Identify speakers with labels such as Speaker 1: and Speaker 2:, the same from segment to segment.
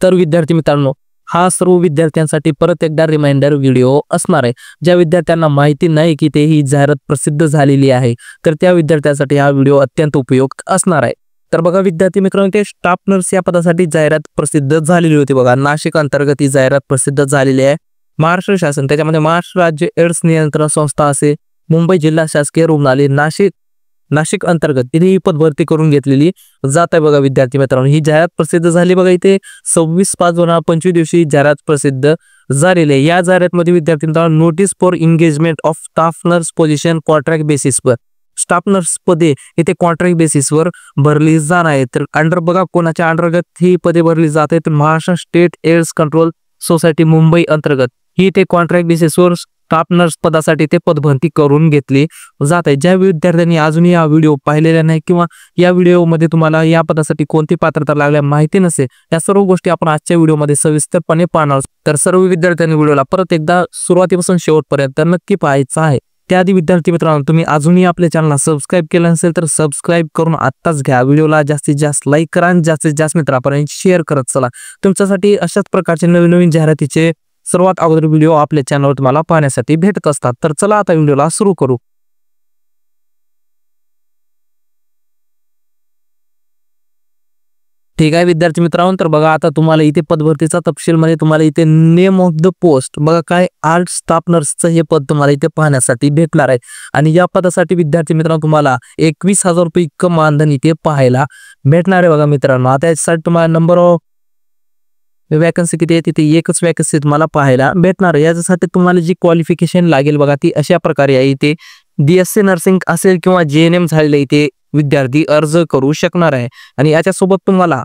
Speaker 1: तर विद्यार्थी मित्रांनो, हा सर्व विद्यार्थ्यांसाठी परत एकदा रिमाइंडर व्हिडिओ असणार आहे। ज्या विद्यार्थ्यांना माहिती नाही की ते ही जाहिरात प्रसिद्ध झालेली आहे, तर त्या विद्यार्थ्यांसाठी हा व्हिडिओ अत्यंत उपयुक्त असणार आहे। तर बघा विद्यार्थी मित्रांनो, ते स्टाफ नर्स या पदासाठी जाहिरात प्रसिद्ध झालेली होती बघा। नाशिक अंतर्गत ही जाहिरात प्रसिद्ध झालेली आहे। महाराष्ट्र शासन, त्याच्यामध्ये महाराष्ट्र राज्य एड्स नियंत्रण संस्था असे, मुंबई जिल्हा शासकीय रुग्णालय नाशिक अंतर्गत ही पद भरती करून घेतलेली जात आहे बघा विद्यार्थी मित्रांनो। ही जाहिरात प्रसिद्ध झाली बघा, इथे 26/5/2025 दिवशी जाहिरात प्रसिद्ध झालेली आहे। या जाहिरातमध्ये विद्यार्थी मित्रांनो, notice for engagement of staff nurse position contract बेसिसवर, स्टाफ नर्स पदे इथे कॉन्ट्रॅक्ट बेसिसवर भरली जाणार आहे। तर अंडर बघा कोणाच्या अंतर्गत ही पदे भरली जात आहेत, Maharashtra state AIDS control society Mumbai अंतर्गत ही ते कॉन्ट्रॅक्ट बेसिसवर स्टाफ नर्स पदासाठी ते पदभरती करून घेतली जात आहे। ज्या विद्यार्थ्यांनी अजूनही हा व्हिडिओ पाहिलेला नाही किंवा या व्हिडिओमध्ये तुम्हाला या पदासाठी कोणती पात्रता लागल्या माहिती नसेल, या सर्व गोष्टी आपण आजच्या व्हिडिओमध्ये सविस्तरपणे पाहणार आहोत। तर सर्व विद्यार्थ्यांनी व्हिडिओला परत एकदा सुरुवातीपासून शेवटपर्यंत नक्की पाहायचं आहे। त्याआधी विद्यार्थी मित्रांनो, तुम्ही अजूनही आपल्या चॅनलला सबस्क्राईब केलं नसेल तर सबस्क्राईब करून आत्ताच घ्या। व्हिडिओला जास्तीत जास्त लाईक करा आणि जास्तीत जास्त मित्रांपर्यंत शेअर करत चला। तुमच्यासाठी अशाच प्रकारचे नवीन जाहिरातीचे सर्वात अगोदर व्हिडिओ आपल्या चॅनलवर तुम्हाला पाहण्यासाठी भेटत असतात। तर चला आता व्हिडिओला सुरू करू। ठीक आहे विद्यार्थी मित्रांनो, तर बघा आता तुम्हाला इथे पदभरतीचा तपशील मध्ये तुम्हाला इथे नेम ऑफ द पोस्ट बघा काय आर्ट स्टाफ नर्सचं हे पद तुम्हाला इथे पाहण्यासाठी भेटणार आहे। आणि या पदासाठी विद्यार्थी मित्रांनो तुम्हाला 21,000 रुपये इतकं मानधन इथे पाहायला भेटणार आहे बघा मित्रांनो। आता यासाठी तुम्हाला नंबर ऑफ वॅकन्सी किती आहे, तिथे एकच वॅकन्सी तुम्हाला पाहायला भेटणार आहे। याच्यासाठी तुम्हाला जी क्वालिफिकेशन लागेल बघा ती अशा प्रकारे आहे, इथे BSc नर्सिंग असेल किंवा JNM झालेले इथे विद्यार्थी अर्ज करू शकणार आहे। आणि याच्यासोबत तुम्हाला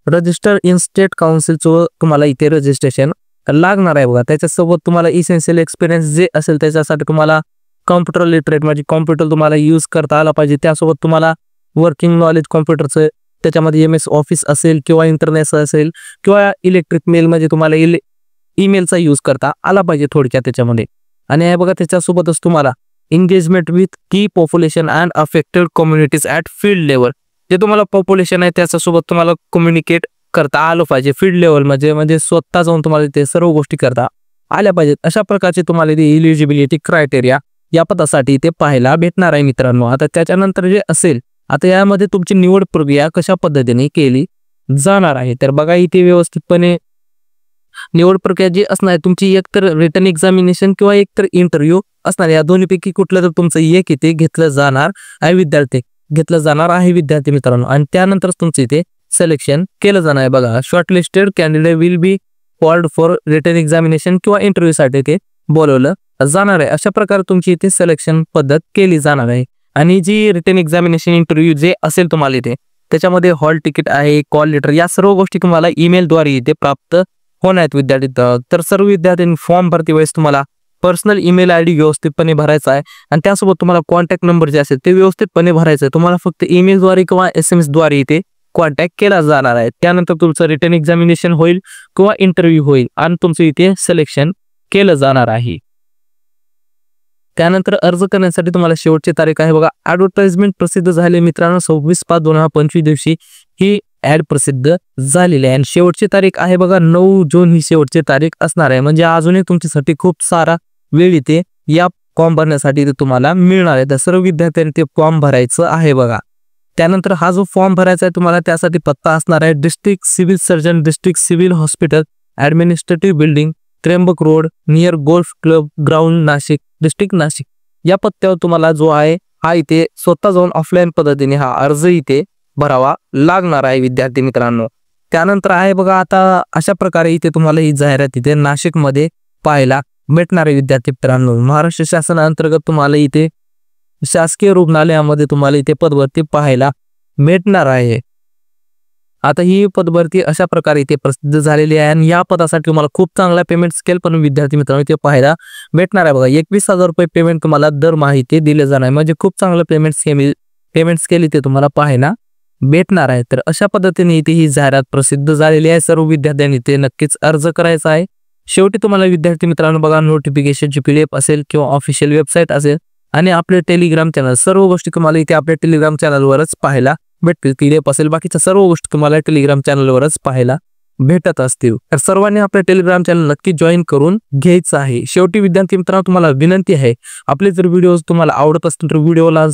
Speaker 1: रजिस्टर इन स्टेट काउन्सिलचं तुम्हाला इथे रजिस्ट्रेशन लागणार आहे बघा। त्याच्यासोबत तुम्हाला इसेन्शियल एक्सपिरियन्स जे असेल त्याच्यासाठी तुम्हाला कॉम्प्युटर लिटरेट म्हणजे कॉम्प्युटर तुम्हाला यूज करता आला पाहिजे। त्यासोबत तुम्हाला वर्किंग नॉलेज कॉम्प्युटरचं, त्याच्यामध्ये MS ऑफिस असेल किंवा इंटरनेट असेल किंवा इलेक्ट्रिक मेल म्हणजे तुम्हाला ईमेलचा यूज करता आला पाहिजे थोडक्यात त्याच्यामध्ये। आणि हे बघा त्याच्यासोबतच तुम्हाला एंगेजमेंट विथ की population and affected communities at field level, जे तुम्हाला पॉप्युलेशन आहे त्याच्यासोबत तुम्हाला कम्युनिकेट करता आलं पाहिजे फील्ड लेवल म्हणजे स्वतः जाऊन तुम्हाला ते सर्व गोष्टी करता आल्या पाहिजेत। अशा प्रकारचे तुम्हाला ते एलिजिबिलिटी क्रायटेरिया या पदासाठी ते पाहायला भेटणार आहे मित्रांनो। आता त्याच्यानंतर जे असेल, आता यामध्ये तुमची निवड प्रक्रिया कशा पद्धतीने केली जाणार आहे, तर बघा इथे व्यवस्थितपणे निवड प्रक्रिया जी असणार आहे तुमची एकतर रिटन एक्झामिनेशन किंवा एकतर इंटरव्ह्यू असणार आहे। या दोन्हीपैकी कुठलं तर तुमचं एक इथे घेतलं जाणार आहे विद्यार्थी मित्रांनो। आणि त्यानंतर तुमचं इथे सिलेक्शन केलं जाणार आहे बघा। Shortlisted candidate will be called for written examination किंवा इंटरव्ह्यू साठी ते बोलवलं जाणार आहे। अशा प्रकारे तुमची इथे सिलेक्शन पद्धत केली जाणार आहे। आणि जी रिटन एक्झामिनेशन इंटरव्ह्यू जे असेल तुम्हाला इथे त्याच्यामध्ये हॉल तिकीट आहे, कॉल लेटर, या सर्व गोष्टी तुम्हाला ईमेलद्वारे इथे प्राप्त होणार आहेत विद्यार्थी। तर सर्व विद्यार्थ्यांनी फॉर्म भरती वेळेस तुम्हाला पर्सनल ईमेल ID व्यवस्थितपणे भरायचा आहे आणि त्यासोबत तुम्हाला कॉन्टॅक्ट नंबर जे असेल ते व्यवस्थितपणे भरायचं आहे। तुम्हाला फक्त ईमेलद्वारे किंवा SMS द्वारे इथे कॉन्टॅक्ट केला जाणार आहे। त्यानंतर तुमचं रिटन एक्झामिनेशन होईल किंवा इंटरव्ह्यू होईल आणि तुमचं इथे सिलेक्शन केलं जाणार आहे। त्यानंतर अर्ज करण्यासाठी तुम्हाला शेवटची तारीख आहे बघा। ॲडव्हर्टाइजमेंट प्रसिद्ध झाले मित्रांनो 26/5/2025 दिवशी ही ॲड प्रसिद्ध झालेली आहे। आणि शेवटची तारीख आहे बघा 9 जून ही शेवटची तारीख असणार आहे। म्हणजे अजूनही तुमच्यासाठी खूप सारा वेळ इथे या फॉर्म भरण्यासाठी तुम्हाला मिळणार आहे। तर सर्व विद्यार्थ्यांनी ते फॉर्म भरायचं आहे बघा। त्यानंतर हा जो फॉर्म भरायचा आहे तुम्हाला त्यासाठी पत्ता असणार आहे district civil surgeon, district civil hospital, administrative building, Trimbak road, near golf club ground, Nashik, district Nashik. या पत्त्यावर तुम्हाला जो आहे हा इथे स्वतः जाऊन ऑफलाईन पद्धतीने हा अर्ज इथे भरावा लागणार आहे विद्यार्थी मित्रांनो। त्यानंतर आहे बघा आता अशा प्रकारे इथे तुम्हाला ही जाहिरात इथे नाशिकमध्ये पाहायला भेटणार आहे विद्यार्थी मित्रांनो। महाराष्ट्र शासनाअंतर्गत तुम्हाला इथे शासकीय रुग्णालयामध्ये तुम्हाला इथे पदभरती पाहायला भेटणार आहे। आता ही पदभरती अशा प्रकारे इथे प्रसिद्ध झालेली आहे आणि या पदासाठी तुम्हाला खूप चांगला पेमेंट स्केल पण विद्यार्थी मित्रांनो इथे पाहायला भेटणार आहे बघा। 21,000 रुपये पेमेंट तुम्हाला दरमहा इथे दिले जाणार आहे, म्हणजे खूप चांगलं पेमेंट स्केल इथे तुम्हाला पाहायला भेटणार आहे। तर अशा पद्धतीने इथे ही जाहिरात प्रसिद्ध झालेली आहे। सर्व विद्यार्थ्यांनी इथे नक्कीच अर्ज करायचा आहे। शेवटी तुम्हाला विद्यार्थी मित्रांनो बघा नोटिफिकेशनची PDF असेल किंवा ऑफिशियल वेबसाईट असेल आणि आपले टेलिग्राम चॅनल, सर्व गोष्टी तुम्हाला इथे आपल्या टेलिग्राम चॅनलवरच पाहायला भेटतील। PDF असेल बाकीच्या सर्व गोष्टी तुम्हाला टेलिग्राम चॅनलवरच पाहायला भेटत असतील तर सर्वांनी आपल्या टेलिग्राम चॅनल नक्की जॉईन करून घ्यायचं आहे। शेवटी विद्यार्थी मित्रांनो तुम्हाला विनंती आहे, आपले जर व्हिडिओज तुम्हाला आवडत असतील तर व्हिडिओला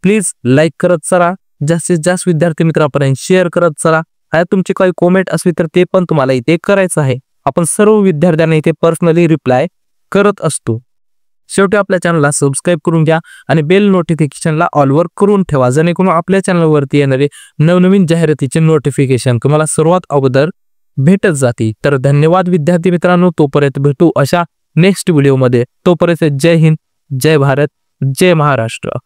Speaker 1: प्लीज लाईक करत चला, जास्तीत जास्त विद्यार्थी मित्रांपर्यंत शेअर करत चला। आणि तुमची काही कॉमेंट असली तर ते पण तुम्हाला इथे करायचं आहे। आपण सर्व विद्यार्थ्यांना इथे पर्सनली रिप्लाय करत असतो। शेवटी आपल्या चॅनलला सबस्क्राईब करून घ्या आणि बेल नोटिफिकेशनला ऑलवर करून ठेवा, जेणेकरून आपल्या चॅनलवरती येणारे नवनवीन जाहिरातीचे नोटिफिकेशन तुम्हाला सर्वात अगोदर भेटत जाते। तर धन्यवाद विद्यार्थी मित्रांनो, तोपर्यंत भेटू अशा नेक्स्ट व्हिडिओमध्ये। तोपर्यंत जय हिंद, जय भारत, जय महाराष्ट्र।